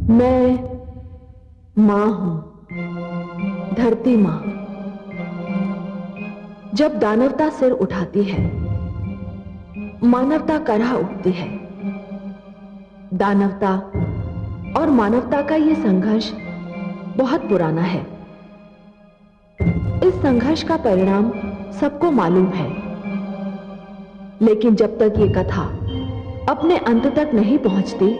मैं मां हूं, धरती मां। जब दानवता सिर उठाती है, मानवता करह उठती है। दानवता और मानवता का यह संघर्ष बहुत पुराना है। इस संघर्ष का परिणाम सबको मालूम है, लेकिन जब तक ये कथा अपने अंत तक नहीं पहुंचती,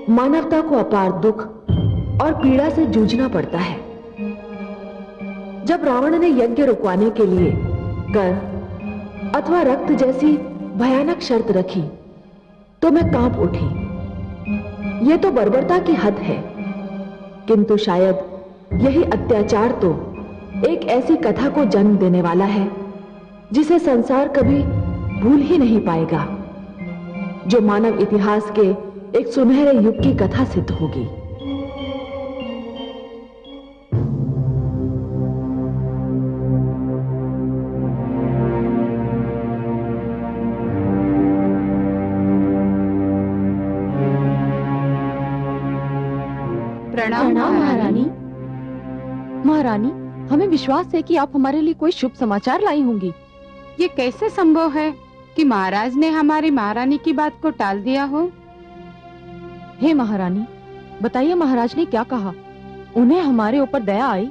मानवता को अपार दुख और पीड़ा से जूझना पड़ता है। जब रावण ने यज्ञ रुकवाने के लिए कर अथवा रक्त जैसी भयानक शर्त रखी, तो मैं कांप उठी। यह तो बर्बरता की हद है, किंतु शायद यही अत्याचार तो एक ऐसी कथा को जन्म देने वाला है जिसे संसार कभी भूल ही नहीं पाएगा, जो मानव इतिहास के एक सुनहरे युग की कथा सिद्ध होगी। प्रणाम महारानी। महारानी, हमें विश्वास है कि आप हमारे लिए कोई शुभ समाचार लाई होंगी। ये कैसे संभव है कि महाराज ने हमारी महारानी की बात को टाल दिया हो? हे महारानी, बताइए महाराज ने क्या कहा? उन्हें हमारे ऊपर दया आई?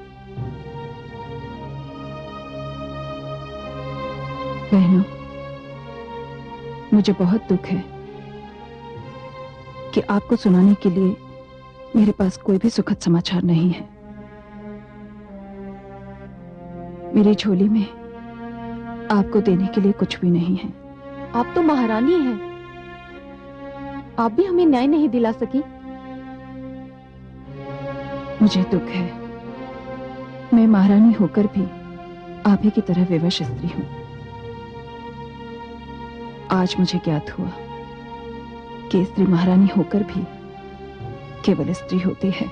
बहनों, मुझे बहुत दुख है कि आपको सुनाने के लिए मेरे पास कोई भी सुखद समाचार नहीं है। मेरी झोली में आपको देने के लिए कुछ भी नहीं है। आप तो महारानी हैं, आप भी हमें न्याय नहीं दिला सकी। मुझे दुख है, मैं महारानी होकर भी आप ही की तरह विवश स्त्री हूं। आज मुझे ज्ञात हुआ कि स्त्री महारानी होकर भी केवल स्त्री होती है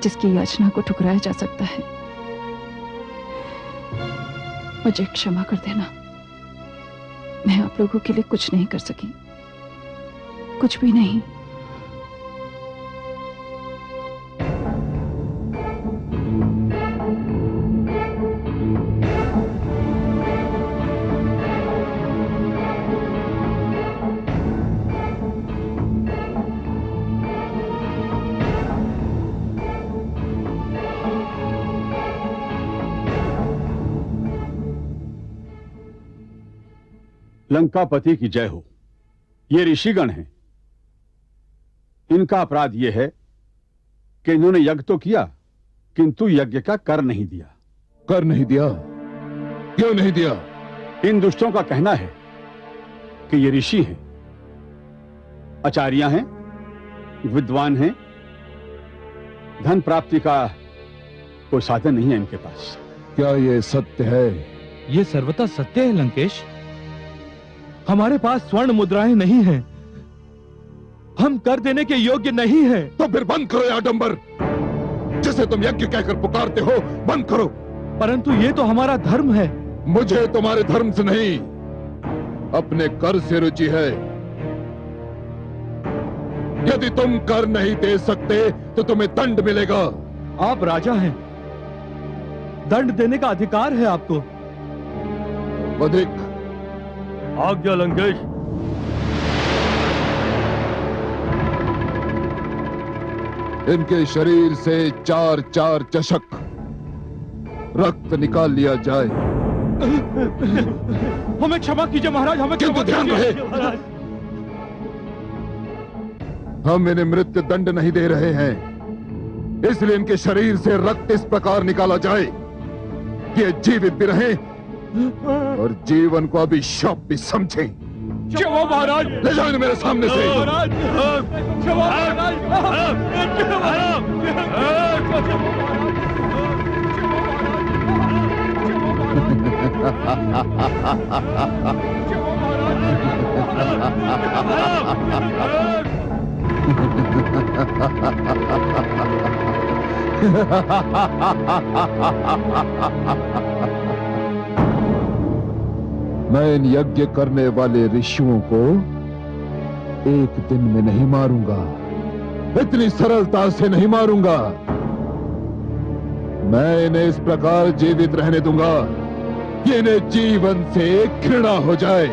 जिसकी याचना को ठुकराया जा सकता है। मुझे क्षमा कर देना, मैं आप लोगों के लिए कुछ नहीं कर सकी, कुछ भी नहीं। लंकापति की जय हो। ये ऋषिगण हैं। इनका अपराध यह है कि इन्होंने यज्ञ तो किया, किंतु यज्ञ का कर नहीं दिया। कर नहीं दिया? क्यों नहीं दिया? इन दुष्टों का कहना है कि ये ऋषि हैं, आचार्य हैं, विद्वान हैं, धन प्राप्ति का कोई साधन नहीं है इनके पास। क्या ये सत्य है? ये सर्वथा सत्य है लंकेश। हमारे पास स्वर्ण मुद्राएं नहीं हैं, हम कर देने के योग्य नहीं हैं। तो फिर बंद करो ये आडंबर, जिसे तुम यज्ञ कहकर पुकारते हो, बंद करो। परंतु ये तो हमारा धर्म है। मुझे तुम्हारे धर्म से नहीं, अपने कर से रुचि है। यदि तुम कर नहीं दे सकते तो तुम्हें दंड मिलेगा। आप राजा हैं, दंड देने का अधिकार है आपको। अधिक आज्ञा लंकेश। इनके शरीर से 4-4 चषक रक्त निकाल लिया जाए। हमें क्षमा कीजिए महाराज, हमें किंतु ध्यान रहे, हम इन्हें मृत्यु दंड नहीं दे रहे हैं, इसलिए इनके शरीर से रक्त इस प्रकार निकाला जाए कि ये जीवित भी रहें और जीवन को अभिशाप भी समझें। क्षमा महाराज, ले जाओ इन्हें मेरे सामने से। महाराज, क्षमा मैं इन यज्ञ करने वाले ऋषियों को एक दिन में नहीं मारूंगा, इतनी सरलता से नहीं मारूंगा। मैं इन्हें इस प्रकार जीवित रहने दूंगा कि इन्हें जीवन से घृणा हो जाए।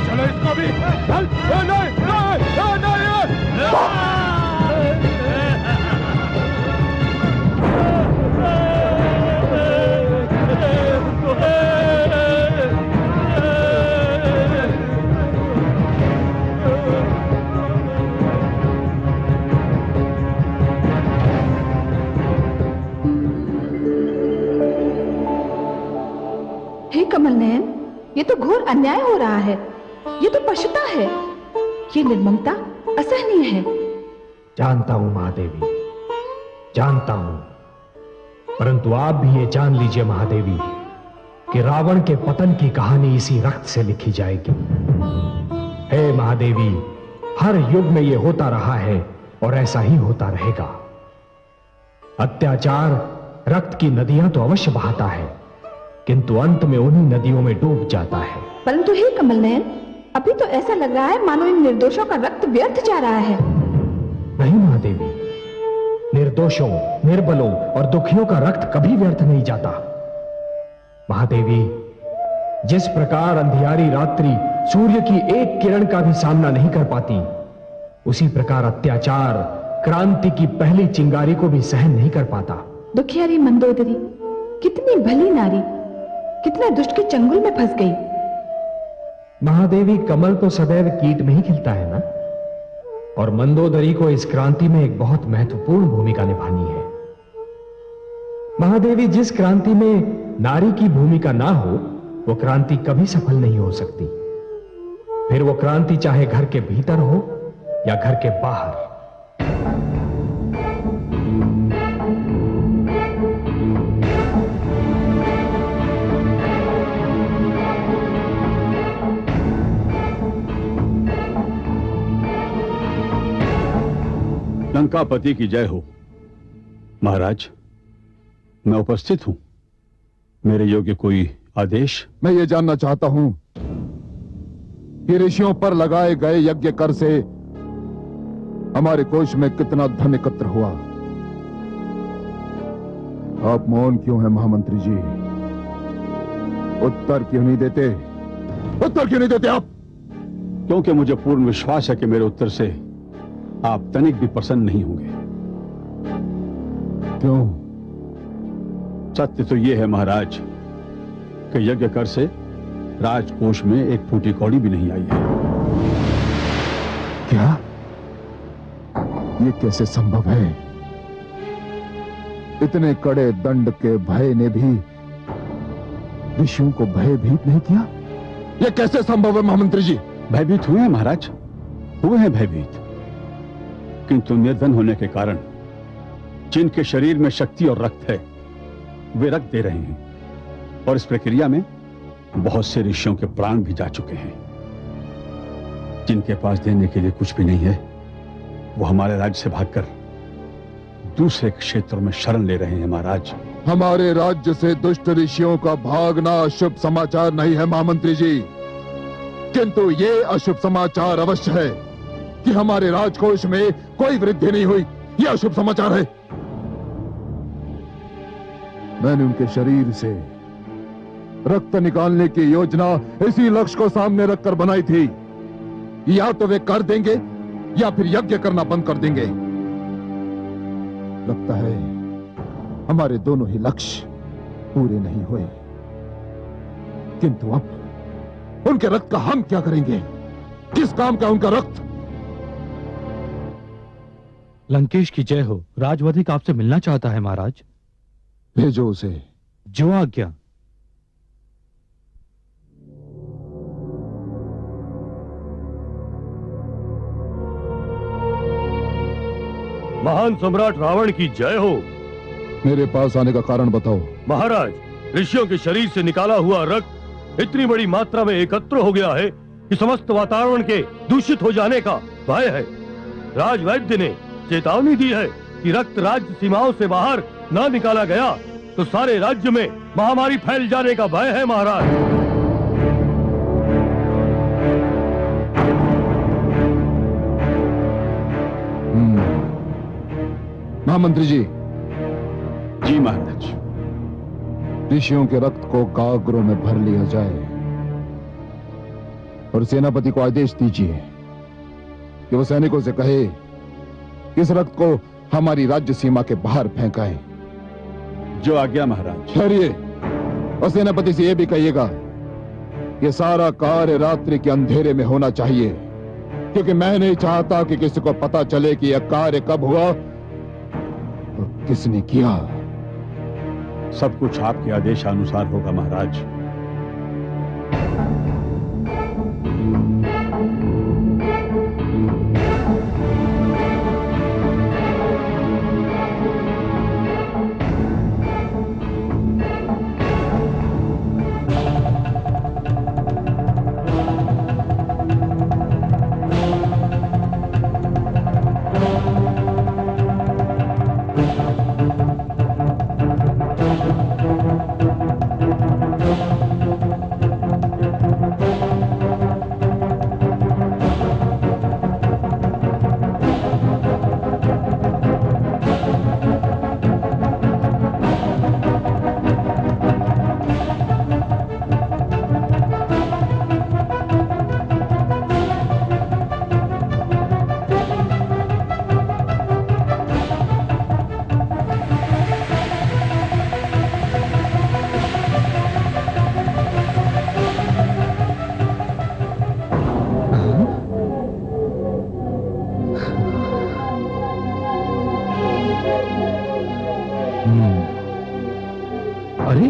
चलो इसको भी हे कमल नयन, ये तो घोर अन्याय हो रहा है। ये तो पशुता है। ये निर्ममता असहनीय है। जानता हूं महादेवी, जानता हूं, परंतु आप भी ये जान लीजिए महादेवी कि रावण के पतन की कहानी इसी रक्त से लिखी जाएगी। हे महादेवी, हर युग में ये होता रहा है और ऐसा ही होता रहेगा। अत्याचार रक्त की नदियां तो अवश्य बहाता है, किंतु अंत में उन्हीं नदियों में डूब जाता है। परंतु हे कमल नयन, अभी तो ऐसा लग रहा है मानो इन निर्दोषों का रक्त व्यर्थ जा रहा है। नहीं महादेवी, निर्दोषों, निर्बलों और दुखियों का रक्त कभी व्यर्थ नहीं जाता। महादेवी, जिस प्रकार अंधियारी रात्रि सूर्य की एक किरण का भी सामना नहीं कर पाती, उसी प्रकार अत्याचार क्रांति की पहली चिंगारी को भी सहन नहीं कर पाता। दुखियारी मंदोदरी कितनी भली नारी, कितने दुष्ट के चंगुल में फंस गई। महादेवी, कमल तो सदैव कीट में ही खिलता है ना, और मंदोदरी को इस क्रांति में एक बहुत महत्वपूर्ण भूमिका निभानी है। महादेवी, जिस क्रांति में नारी की भूमिका ना हो, वो क्रांति कभी सफल नहीं हो सकती। फिर वो क्रांति चाहे घर के भीतर हो या घर के बाहर। लंकापति की जय हो। महाराज, मैं उपस्थित हूं। मेरे योग्य कोई आदेश? मैं ये जानना चाहता हूं कि ऋषियों पर लगाए गए यज्ञ कर से हमारे कोष में कितना धन एकत्र हुआ। आप मौन क्यों हैं महामंत्री जी? उत्तर क्यों नहीं देते? उत्तर क्यों नहीं देते आप? क्योंकि मुझे पूर्ण विश्वास है कि मेरे उत्तर से आप तनिक भी प्रसन्न नहीं होंगे। क्यों? सत्य तो यह है महाराज कि यज्ञ कर से राजकोष में एक फूटी कौड़ी भी नहीं आई है। क्या? ये कैसे संभव है? इतने कड़े दंड के भय ने भी ऋषियों को भयभीत नहीं किया? यह कैसे संभव है महामंत्री जी? भयभीत हुए हैं महाराज, हुए हैं भयभीत, किंतु निर्धन होने के कारण जिनके शरीर में शक्ति और रक्त है वे रक्त दे रहे हैं, और इस प्रक्रिया में बहुत से ऋषियों के प्राण भी जा चुके हैं। जिनके पास देने के लिए कुछ भी नहीं है वो हमारे राज्य से भागकर दूसरे क्षेत्रों में शरण ले रहे हैं महाराज। हमारे राज्य से दुष्ट ऋषियों का भागना शुभ समाचार नहीं है महामंत्री जी, किंतु ये अशुभ समाचार अवश्य है कि हमारे राजकोष में कोई वृद्धि नहीं हुई। यह अशुभ समाचार है। मैंने उनके शरीर से रक्त निकालने की योजना इसी लक्ष्य को सामने रखकर बनाई थी। या तो वे कर देंगे या फिर यज्ञ करना बंद कर देंगे। लगता है हमारे दोनों ही लक्ष्य पूरे नहीं हुए, किंतु अब उनके रक्त का हम क्या करेंगे? किस काम का उनका रक्त? लंकेश की जय हो। राजवधिक आपसे मिलना चाहता है महाराज। भेजो उसे। जो आज्ञा। महान सम्राट रावण की जय हो। मेरे पास आने का कारण बताओ। महाराज, ऋषियों के शरीर से निकाला हुआ रक्त इतनी बड़ी मात्रा में एकत्र हो गया है कि समस्त वातावरण के दूषित हो जाने का भय है। राजवैद्य ने चेतावनी दी है कि रक्त राज्य सीमाओं से बाहर न निकाला गया तो सारे राज्य में महामारी फैल जाने का भय है महाराज। महामंत्री जी। जी महाराज। ऋषियों के रक्त को गागरों में भर लिया जाए और सेनापति को आदेश दीजिए कि वो सैनिकों से कहे कि इस रक्त को हमारी राज्य सीमा के बाहर फेंकाएं। जो आज्ञा महाराज। ठहरिए, और सेनापति से यह भी कहिएगा कि सारा कार्य रात्रि के अंधेरे में होना चाहिए, क्योंकि मैं नहीं चाहता कि किसी को पता चले कि यह कार्य कब हुआ और किसने किया। सब कुछ आपके आदेशानुसार होगा महाराज। अरे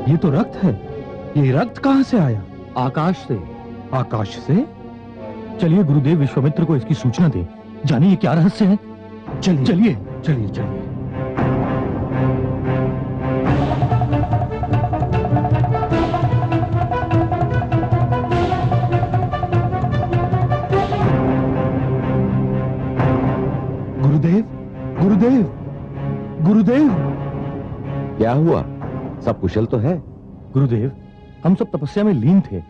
ये तो रक्त है। ये रक्त कहां से आया? आकाश से। आकाश से? चलिए गुरुदेव विश्वामित्र को इसकी सूचना दे। जानिए ये क्या रहस्य है। चलिए चलिए चलिए चलिए। गुरुदेव गुरुदेव गुरुदेव। क्या हुआ? सब कुशल तो है? गुरुदेव, हम सब तपस्या में लीन थे।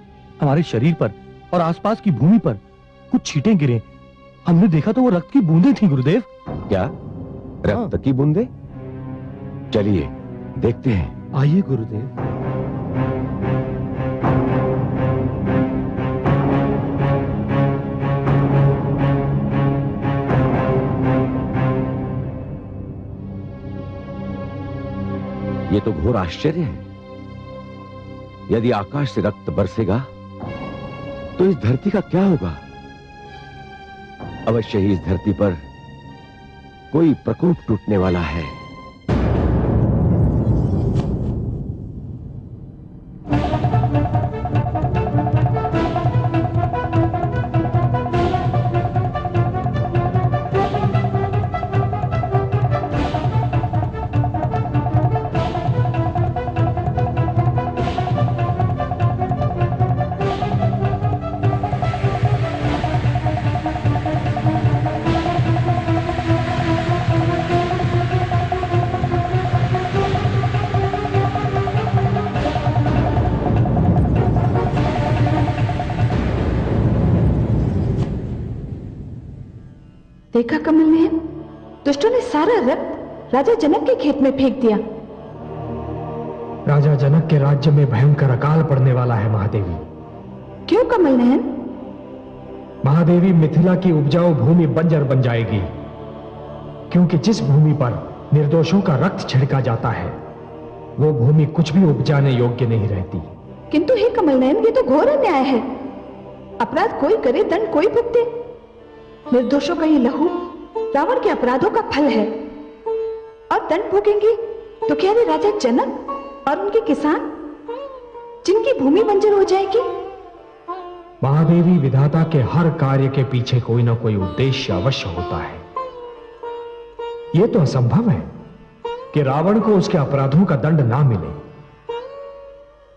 हमारे शरीर पर और आसपास की भूमि पर कुछ छींटें गिरे। हमने देखा तो वो रक्त की बूंदें थी गुरुदेव। क्या रक्त की बूंदें? चलिए देखते हैं। आइए गुरुदेव। ये तो घोर आश्चर्य है। यदि आकाश से रक्त बरसेगा तो इस धरती का क्या होगा? अवश्य ही इस धरती पर कोई प्रकोप टूटने वाला है। देखा कमल नयन, दुष्टों ने सारा रक्त राजा जनक के खेत में फेंक दिया। राजा जनक के राज्य में भयंकर अकाल पड़ने वाला है महादेवी। क्यों कमल नयन? महादेवी, मिथिला की उपजाऊ भूमि बंजर बन जाएगी, क्योंकि जिस भूमि पर निर्दोषों का रक्त छिड़का जाता है वो भूमि कुछ भी उपजाने योग्य नहीं रहती। किंतु हे कमल नयन, ये तो घोर अन्याय है। अपराध कोई करे, दंड कोई भुगते। निर्दोषों का ये लहू रावण के अपराधों का फल है, और दंड भोगेंगे तो क्या रे राजा जनक और उनके किसान, जिनकी भूमि बंजर हो जाएगी? महादेवी, विधाता के हर कार्य के पीछे कोई ना कोई उद्देश्य अवश्य होता है। यह तो असंभव है कि रावण को उसके अपराधों का दंड ना मिले,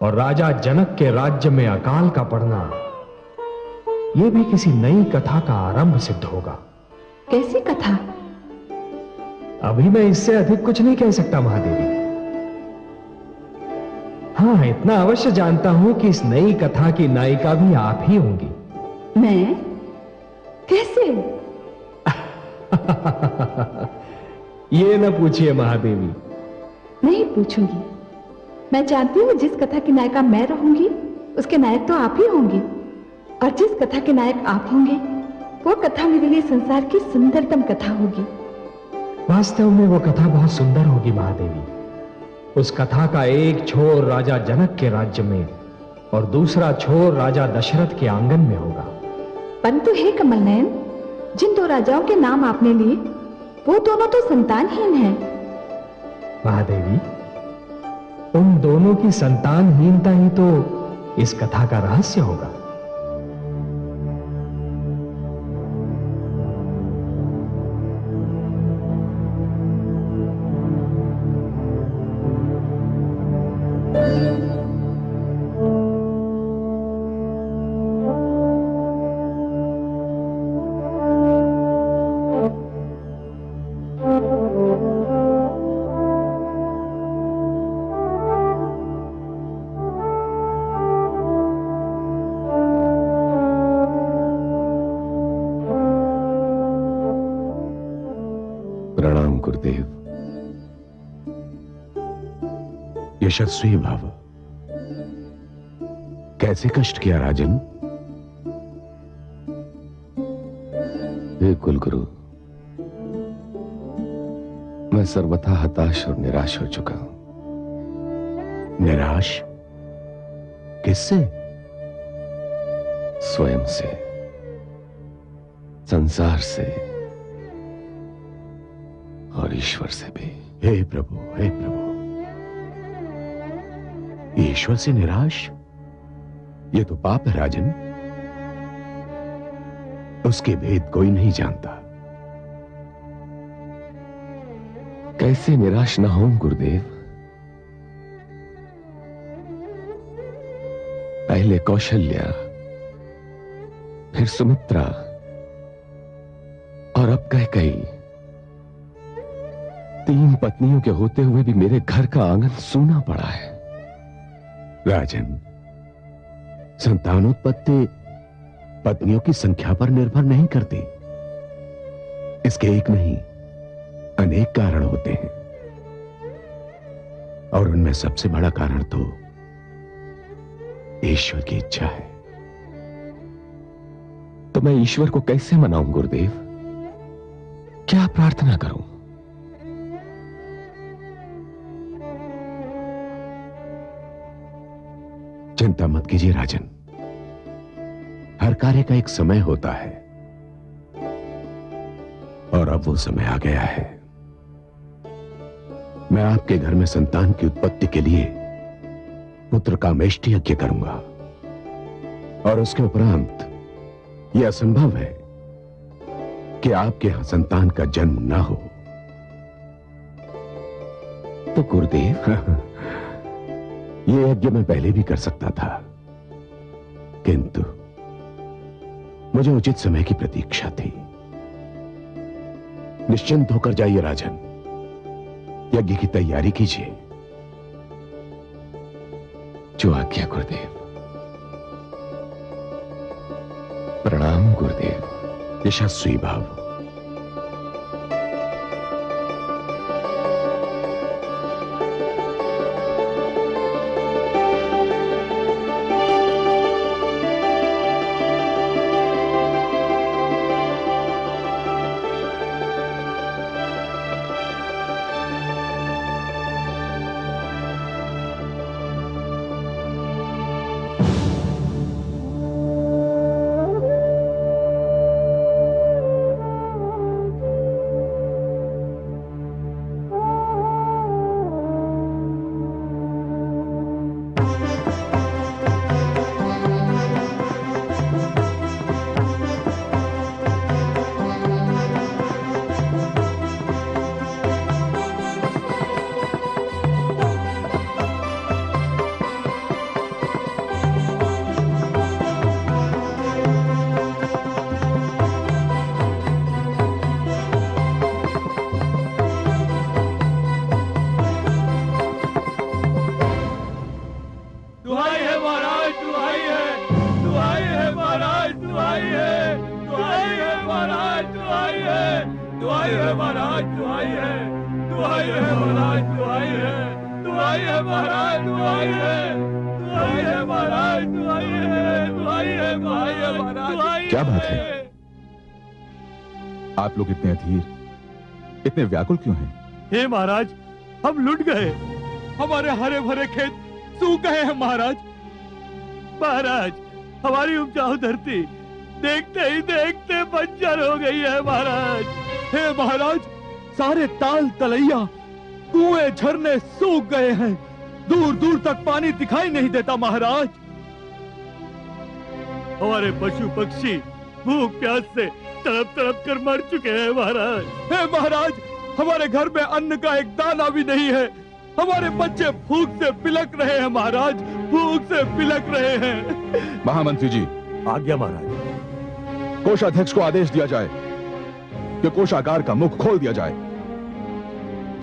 और राजा जनक के राज्य में अकाल का पड़ना यह भी किसी नई कथा का आरंभ सिद्ध होगा। कैसी कथा? अभी मैं इससे अधिक कुछ नहीं कह सकता महादेवी। हाँ, इतना अवश्य जानता हूं कि इस नई कथा की नायिका भी आप ही होंगी। मैं? कैसे? ये न पूछिए महादेवी। नहीं पूछूंगी। मैं जानती हूँ जिस कथा की नायिका मैं रहूंगी उसके नायक तो आप ही होंगे, और जिस कथा के नायक आप होंगे वो कथा मेरे लिए संसार की सुंदरतम कथा होगी। वास्तव में वो कथा बहुत सुंदर होगी महादेवी। उस कथा का एक छोर राजा जनक के राज्य में और दूसरा छोर राजा दशरथ के आंगन में होगा। परंतु हे कमल नयन, जिन दो राजाओं के नाम आपने लिए वो दोनों तो संतानहीन हैं। महादेवी, उन दोनों की संतानहीनता ही तो इस कथा का रहस्य होगा। प्रणाम गुरुदेव। यशस्वी भव। कैसे कष्ट किया राजन? हे कुलगुरु, मैं सर्वथा हताश और निराश हो चुका हूं। निराश? किससे? स्वयं से, संसार से और ईश्वर से भी। हे प्रभु, हे प्रभु, ईश्वर से निराश? ये तो पाप है राजन। उसके भेद कोई नहीं जानता। कैसे निराश ना हूं गुरुदेव? पहले कौशल्या, फिर सुमित्रा और अब कैकेयी। 3 पत्नियों के होते हुए भी मेरे घर का आंगन सूना पड़ा है। राजन, संतानोत्पत्ति पत्नियों की संख्या पर निर्भर नहीं करती। इसके एक नहीं अनेक कारण होते हैं, और उनमें सबसे बड़ा कारण तो ईश्वर की इच्छा है। तो मैं ईश्वर को कैसे मनाऊं गुरुदेव? क्या प्रार्थना करूं? चिंता मत कीजिए राजन, हर कार्य का एक समय होता है, और अब वो समय आ गया है। मैं आपके घर में संतान की उत्पत्ति के लिए पुत्र का मेष्टि यज्ञ करूंगा, और उसके उपरांत यह असंभव है कि आपके यहां संतान का जन्म ना हो। तो गुरुदेव, ये यज्ञ मैं पहले भी कर सकता था, किंतु मुझे उचित समय की प्रतीक्षा थी। निश्चिंत होकर जाइए राजन, यज्ञ की तैयारी कीजिए। जो आज्ञा गुरुदेव। प्रणाम गुरुदेव। यशस्वी भव। दुहाई है महाराज, दुहाई है, दुहाई है महाराज, दुहाई है, दुहाई है महाराज, दुहाई है, दुहाई है महाराज, दुहाई है, दुहाई है, दुहाई है महाराज। क्या बात है? आप लोग इतने अधीर, इतने व्याकुल क्यों हैं? हे महाराज, हम लुट गए, हमारे हरे भरे खेत सूख गए हैं महाराज। महाराज, हमारी उपजाऊ धरती देखते ही देखते बंजर हो गई है महाराज। हे महाराज, सारे ताल तलैया, कुएं झरने सूख गए हैं, दूर दूर तक पानी दिखाई नहीं देता महाराज। हमारे पशु पक्षी भूख प्यास से तड़प तड़प कर मर चुके हैं महाराज। हे महाराज, हमारे घर में अन्न का एक दाना भी नहीं है, हमारे बच्चे भूख से बिलक रहे हैं महाराज, भूख से बिलक रहे हैं। महामंत्री जी, आज्ञा महाराज। कोषाध्यक्ष को आदेश दिया जाए कि कोषागार का मुख खोल दिया जाए।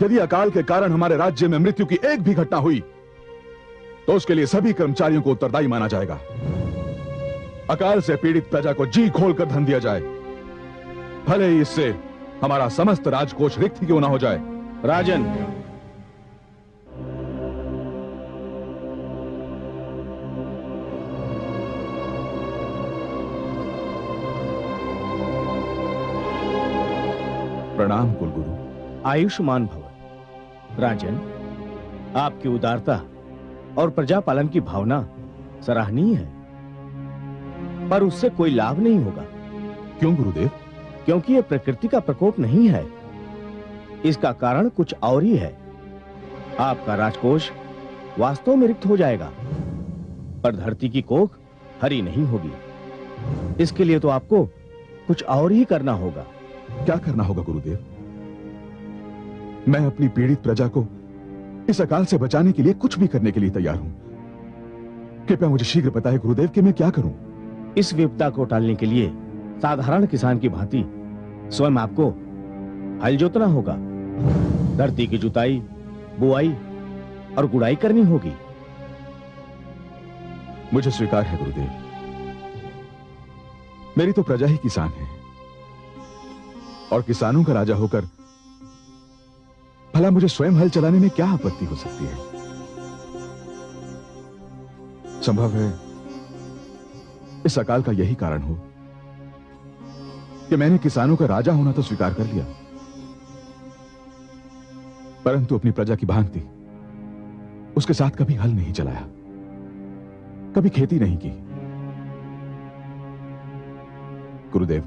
यदि अकाल के कारण हमारे राज्य में मृत्यु की एक भी घटना हुई तो उसके लिए सभी कर्मचारियों को उत्तरदायी माना जाएगा। अकाल से पीड़ित प्रजा को जी खोलकर धन दिया जाए, भले ही इससे हमारा समस्त राजकोष रिक्त ही क्यों ना हो जाए। राजन, प्रणाम कुलगुरु। आयुष्मान भव। राजन, आपकी उदारता और प्रजा पालन की भावना सराहनीय है, पर उससे कोई लाभ नहीं होगा। क्यों गुरुदेव? क्योंकि यह प्रकृति का प्रकोप नहीं है, इसका कारण कुछ और ही है। आपका राजकोष वास्तव में रिक्त हो जाएगा, पर धरती की कोख हरी नहीं होगी। इसके लिए तो आपको कुछ और ही करना होगा। क्या करना होगा गुरुदेव? मैं अपनी पीड़ित प्रजा को इस अकाल से बचाने के लिए कुछ भी करने के लिए तैयार हूं। कृपया मुझे शीघ्र बताएं गुरुदेव कि मैं क्या करूं। इस विपदा को टालने के लिए साधारण किसान की भांति स्वयं आपको हल जोतना होगा, धरती की जुताई, बुआई और गुड़ाई करनी होगी। मुझे स्वीकार है गुरुदेव, मेरी तो प्रजा ही किसान है, और किसानों का राजा होकर भला मुझे स्वयं हल चलाने में क्या आपत्ति हो सकती है? संभव है इस अकाल का यही कारण हो कि मैंने किसानों का राजा होना तो स्वीकार कर लिया, परंतु अपनी प्रजा की भांति उसके साथ कभी हल नहीं चलाया, कभी खेती नहीं की। गुरुदेव,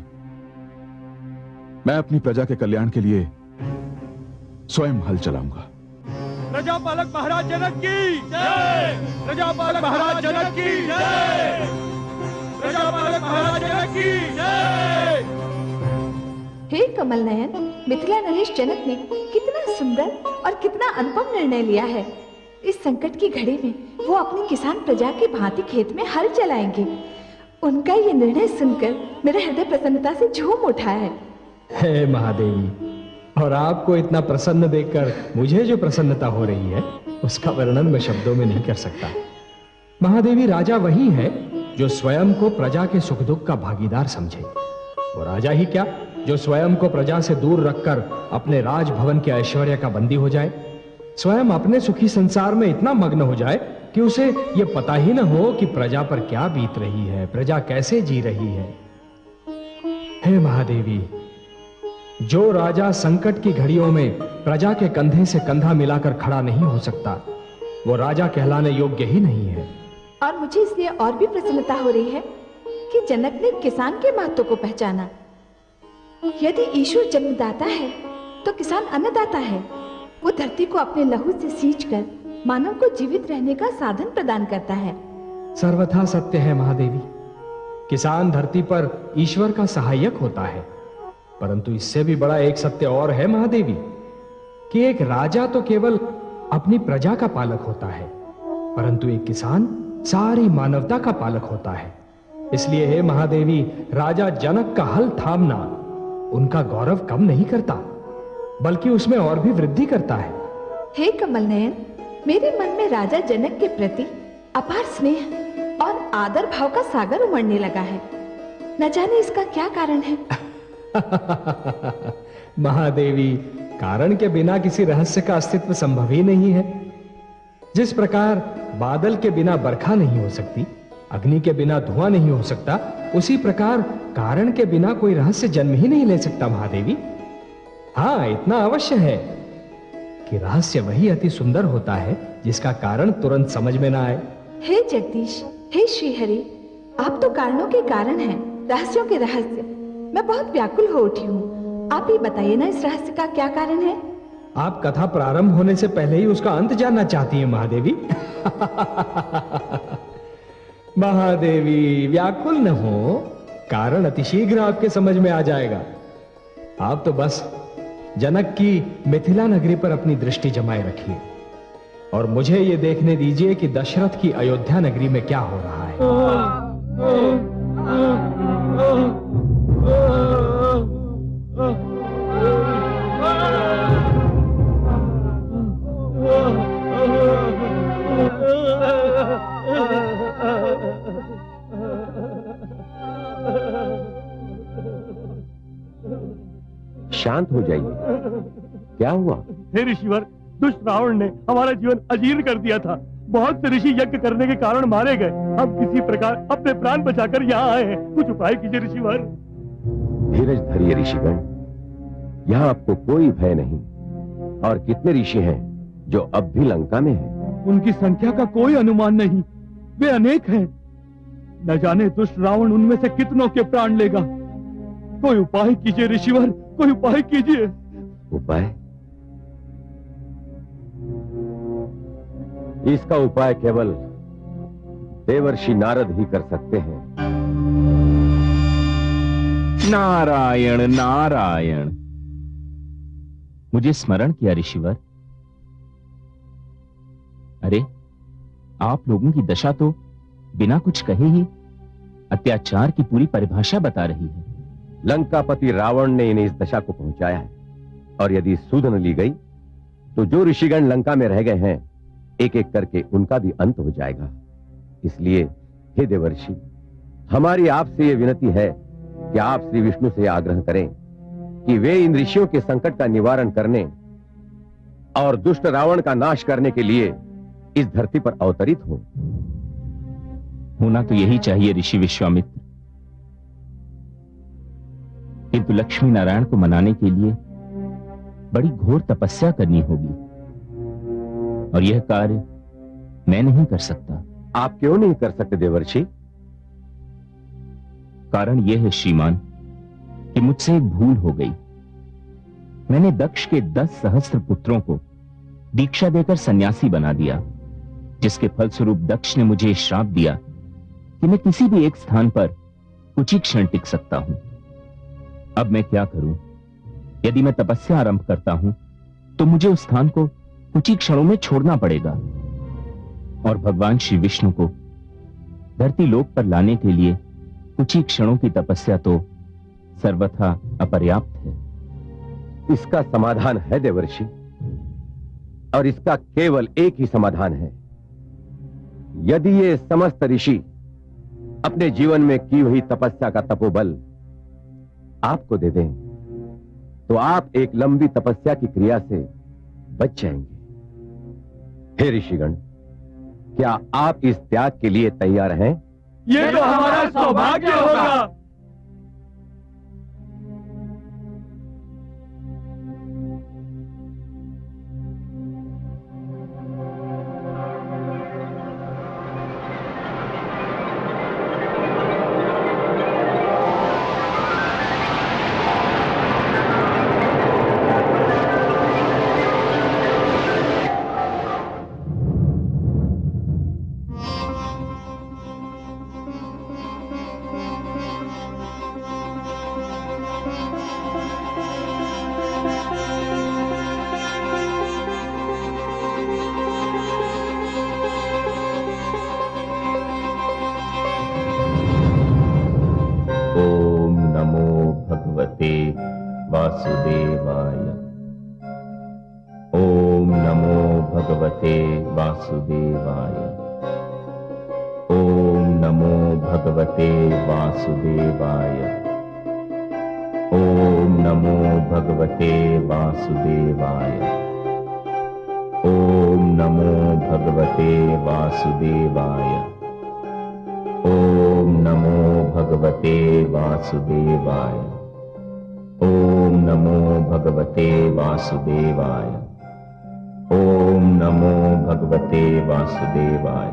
मैं अपनी प्रजा के कल्याण के लिए स्वयं हल चलाऊंगा। प्रजापालक महाराज जनक की जय! प्रजापालक महाराज जनक की जय! प्रजापालक महाराज जनक की जय! हे कमल नयन, मिथिला नरेश जनक ने कितना सुंदर और कितना अनुपम निर्णय लिया है। इस संकट की घड़ी में वो अपनी किसान प्रजा की भांति खेत में हल चलाएंगे। उनका ये निर्णय सुनकर मेरा हृदय प्रसन्नता से झूम उठा है। हे महादेवी, और आपको इतना प्रसन्न देखकर मुझे जो प्रसन्नता हो रही है उसका वर्णन मैं शब्दों में नहीं कर सकता। महादेवी, राजा वही है जो स्वयं को प्रजा के सुख दुख का भागीदार समझे। वो राजा ही क्या, जो स्वयं को प्रजा से दूर रखकर अपने राजभवन के ऐश्वर्य का बंदी हो जाए, स्वयं अपने सुखी संसार में इतना मग्न हो जाए कि उसे ये पता ही न हो कि प्रजा पर क्या बीत रही है, प्रजा कैसे जी रही है। हे महादेवी, जो राजा संकट की घड़ियों में प्रजा के कंधे से कंधा मिलाकर खड़ा नहीं हो सकता, वो राजा कहलाने योग्य ही नहीं है। और मुझे इसलिए और भी प्रसन्नता हो रही है कि जनक ने किसान के महत्व को पहचाना। यदि ईश्वर जन्मदाता है तो किसान अन्नदाता है। वो धरती को अपने लहू से सींचकर मानव को जीवित रहने का साधन प्रदान करता है। सर्वथा सत्य है महादेवी, किसान धरती पर ईश्वर का सहायक होता है। परंतु इससे भी बड़ा एक सत्य और है महादेवी, कि एक राजा तो केवल अपनी प्रजा का पालक होता है, परंतु एक किसान सारी मानवता का पालक होता है। इसलिए हे महादेवी, राजा जनक का हल थामना उनका गौरव कम नहीं करता, बल्कि उसमें और भी वृद्धि करता है। हे कमल नयन, मेरे मन में राजा जनक के प्रति अपार स्नेह और आदर भाव का सागर उमड़ने लगा है। न जाने इसका क्या कारण है। महादेवी, कारण के बिना किसी रहस्य का अस्तित्व संभव ही नहीं है। जिस प्रकार बादल के बिना बरखा नहीं हो सकती, अग्नि के बिना धुआं नहीं हो सकता, उसी प्रकार कारण के बिना कोई रहस्य जन्म ही नहीं ले सकता महादेवी। हाँ, इतना अवश्य है कि रहस्य वही अति सुंदर होता है जिसका कारण तुरंत समझ में ना आए। हे जगदीश, हे श्रीहरि, आप तो कारणों के कारण हैं, रहस्यों के रहस्य। मैं बहुत व्याकुल हो उठी हूँ। आप ही बताइए ना, इस रहस्य का क्या कारण है? आप कथा प्रारंभ होने से पहले ही उसका अंत जानना चाहती हैं महादेवी? महादेवी, व्याकुल न हो, कारण अतिशीघ्र आपके समझ में आ जाएगा। आप तो बस जनक की मिथिला नगरी पर अपनी दृष्टि जमाए रखिए और मुझे यह देखने दीजिए कि दशरथ की अयोध्या नगरी में क्या हो रहा है। शांत हो जाइए। क्या हुआ? हे ऋषिवर, दुष्ट रावण ने हमारा जीवन अजीर्ण कर दिया था। बहुत से ऋषि यज्ञ करने के कारण मारे गए। हम किसी प्रकार अपने प्राण बचाकर यहाँ आए हैं। कुछ उपाय कीजिए ऋषिवर। धीरज धरिए ऋषिगण, यहाँ आपको कोई भय नहीं। और कितने ऋषि हैं जो अब भी लंका में हैं? उनकी संख्या का कोई अनुमान नहीं, वे अनेक हैं। न जाने दुष्ट रावण उनमें से कितनों के प्राण लेगा। कोई उपाय कीजिए ऋषिवर, कोई उपाय कीजिए। उपाय? इसका उपाय केवल देवर्षि नारद ही कर सकते हैं। नारायण नारायण, मुझे स्मरण किया ऋषिवर। अरे, आप लोगों की दशा तो बिना कुछ कहे ही अत्याचार की पूरी परिभाषा बता रही है। लंकापति रावण ने इन्हें इस दशा को पहुंचाया है, और यदि सुध न ली गई तो जो ऋषिगण लंका में रह गए हैं, एक एक करके उनका भी अंत हो जाएगा। इसलिए हे देवर्षि, हमारी आपसे यह विनती है कि आप श्री विष्णु से आग्रह करें कि वे इन ऋषियों के संकट का निवारण करने और दुष्ट रावण का नाश करने के लिए इस धरती पर अवतरित हो। होना तो यही चाहिए ऋषि विश्वामित्र, किंतु लक्ष्मी नारायण को मनाने के लिए बड़ी घोर तपस्या करनी होगी, और यह कार्य मैं नहीं कर सकता। आप क्यों नहीं कर सकते देवर्षि? कारण यह है श्रीमान कि मुझसे एक भूल हो गई। मैंने दक्ष के 10 सहस्त्र पुत्रों को दीक्षा देकर सन्यासी बना दिया, जिसके फलस्वरूप दक्ष ने मुझे श्राप दिया कि मैं किसी भी एक स्थान पर कुछ ही क्षण टिक सकता हूं। अब मैं क्या करूं? यदि मैं तपस्या आरंभ करता हूं तो मुझे उस स्थान को कुछ ही क्षणों में छोड़ना पड़ेगा, और भगवान श्री विष्णु को धरती लोक पर लाने के लिए कुछ ही क्षणों की तपस्या तो सर्वथा अपर्याप्त है। इसका समाधान है देवर्षि, और इसका केवल एक ही समाधान है। यदि ये समस्त ऋषि अपने जीवन में की हुई तपस्या का तपोबल आपको दे दें, तो आप एक लंबी तपस्या की क्रिया से बच जाएंगे। हे ऋषिगण, क्या आप इस त्याग के लिए तैयार हैं? ये तो हमारा सौभाग्य होगा। वासुदेवाय। ओम नमो भगवते वासुदेवाय। ओम नमो भगवते वासुदेवाय। ओम नमो भगवते वासुदेवाय। ओम नमो भगवते वासुदेवाय। ओम नमो भगवते वासुदेवाय। ओम नमो भगवते वासुदेवाय। ओम नमो भगवते वासुदेवाय।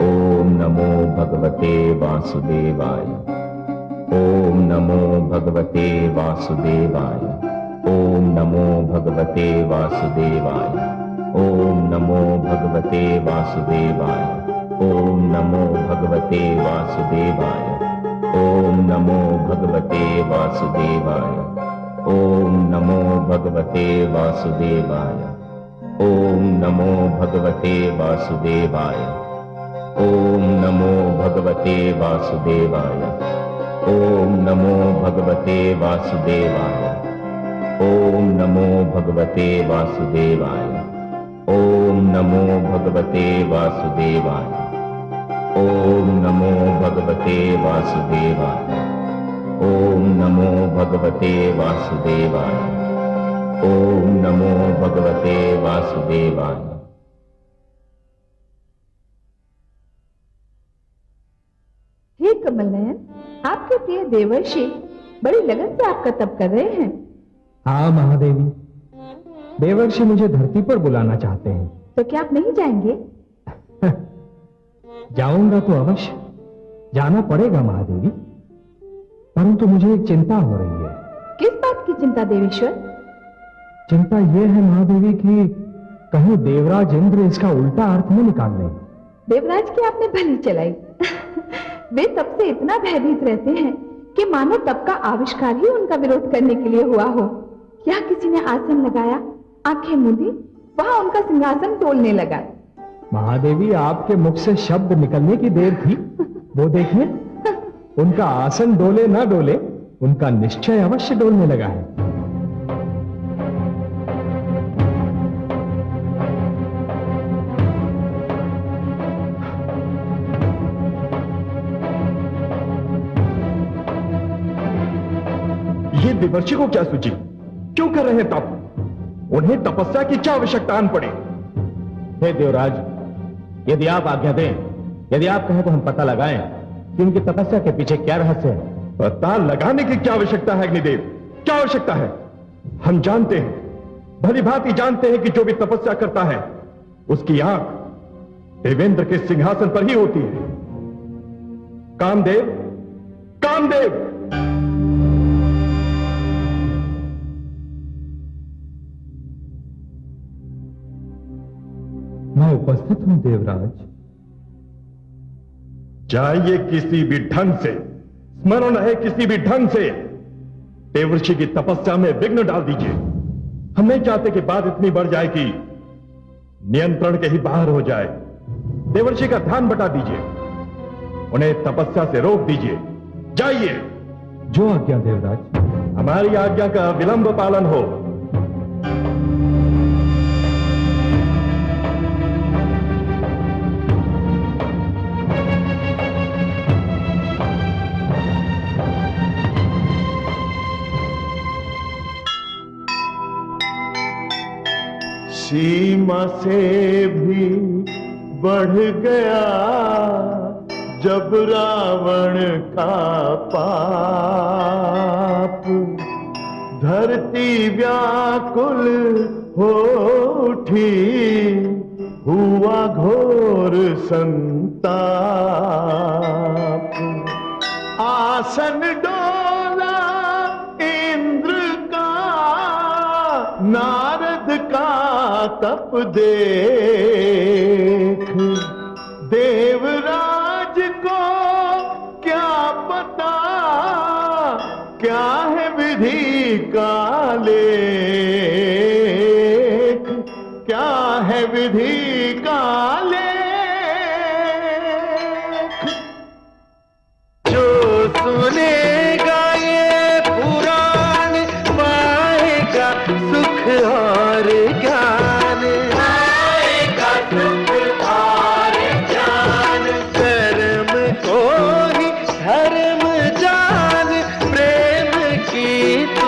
ओम नमो भगवते वासुदेवाय। ओम नमो भगवते वासुदेवाय। ओम नमो भगवते वासुदेवाय। ओम नमो भगवते वासुदेवाय। ओम नमो भगवते वासुदेवाय। ओम नमो भगवते वासुदेवाय। ओम नमो भगवते वासुदेवाय। ओम नमो भगवते वासुदेवाय। ओम नमो भगवते वासुदेवाय। ओम नमो भगवते वासुदेवाय। ओम नमो भगवते वासुदेवाय। ओम नमो भगवते वासुदेवाय। ओम नमो भगवते वासुदेवाय। ओम नमो भगवते वासुदेवाय। ओम नमो भगवते वासुदेवाय। हे कमल नयन, आपके प्रिय देवर्षि बड़ी लगन से आपका तप कर रहे हैं। हाँ महादेवी, देवर्षि मुझे धरती पर बुलाना चाहते हैं। तो क्या आप नहीं जाएंगे? जाऊंगा तो अवश्य, जाना पड़ेगा महादेवी, परंतु मुझे एक चिंता हो रही है। किस बात की चिंता देवेश्वर? चिंता यह है महादेवी कि कहीं देवराज इंद्र इसका उल्टा अर्थ न निकाल लें। देवराज की आपने भली चलाई। वे तब से इतना भयभीत रहते हैं कि मानो तब का आविष्कार ही उनका विरोध करने के लिए हुआ हो। या किसी ने आसन लगाया, आंखें मूंदी, वहां उनका सिंहासन डोलने लगा। महादेवी, आपके मुख से शब्द निकलने की देर थी, वो देखिए, उनका आसन डोले ना डोले, उनका निश्चय अवश्य डोलने लगा है। ये देवर्षि को क्या सूझी? क्यों कर रहे हैं तप? उन्हें तपस्या की क्या आवश्यकता आन पड़ी? हे देवराज, यदि आप आज्ञा दें, यदि आप कहें तो हम पता लगाएं कि उनकी तपस्या के पीछे क्या रहस्य है। पता लगाने की क्या आवश्यकता है अग्निदेव? क्या आवश्यकता है? हम जानते हैं, भली भांति जानते हैं कि जो भी तपस्या करता है उसकी आंख देवेंद्र के सिंहासन पर ही होती है। कामदेव, कामदेव! मैं उपस्थित हूं देवराज। जाइए किसी भी ढंग से, स्मरण है किसी भी ढंग से, देवर्षि की तपस्या में विघ्न डाल दीजिए। हम नहीं चाहते कि बात इतनी बढ़ जाए कि नियंत्रण के ही बाहर हो जाए। देवर्षि का ध्यान बटा दीजिए, उन्हें तपस्या से रोक दीजिए। जाइए। जो आज्ञा देवराज। हमारी आज्ञा का विलंब पालन हो। सीमा से भी बढ़ गया जब रावण का पाप, धरती व्याकुल हो उठी, हुआ घोर संताप। आसन डोला इंद्र का, नारद का तप देख, देवराज को क्या पता क्या है विधि का लेख, क्या है विधि का लेख। जो सुनेगा ये पुराण पाएगा सुख और ज्ञान, पाएगा सुख और ज्ञान। कर्म को ही धर्म जान, प्रेम की तू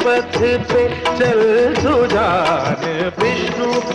पथ पे चल सुजान, विष्णु